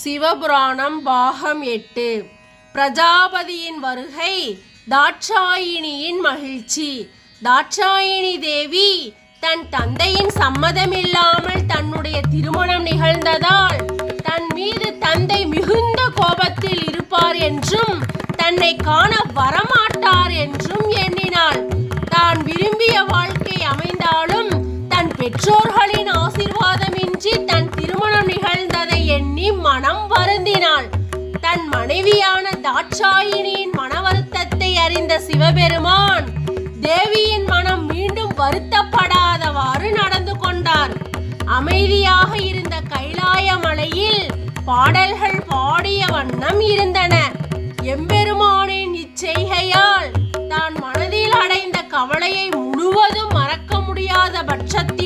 சிவபுராணம் பாகம் 8. பிரஜாபதியின் வருகை, தாட்சாயினியின் மகிழ்ச்சி. தாட்சாயினி தேவி தன் தந்தையின் சம்மதமில்லாமல் தன்னுடைய திருமணம் நிகழ்ந்ததால் தன் மீது தந்தை மிகுந்த கோபத்தில் இருப்பார் என்றும் தன்னை காண வரமாட்டார் என்றும் எண்ணினாள். தான் விரும்பிய வாழ்க்கை அமைந்தாலும் தன் பெற்றோர்களின் ஆசீர்வாதமின்றி தன் திருமணம் நிகழ்ந்ததை எண்ணி மனம் வருந்தினாள். தன் மனைவியான தாட்சாயினியின் மன வருத்தத்தை அறிந்த சிவபெருமான் தேவியின் மனம் மீண்டும் வருத்தப்படாதவாறு நடந்து கொண்டார். அமைதியாக இருந்த கைலாய மலையில் பாடல்கள் பாடிய வண்ணம் இருந்தன. எம்பெருமானின் இச்செய்கையால் தான் மனதில் அடைந்த கவலையை முழுவதும் மறக்க முடியாத பட்சத்தில்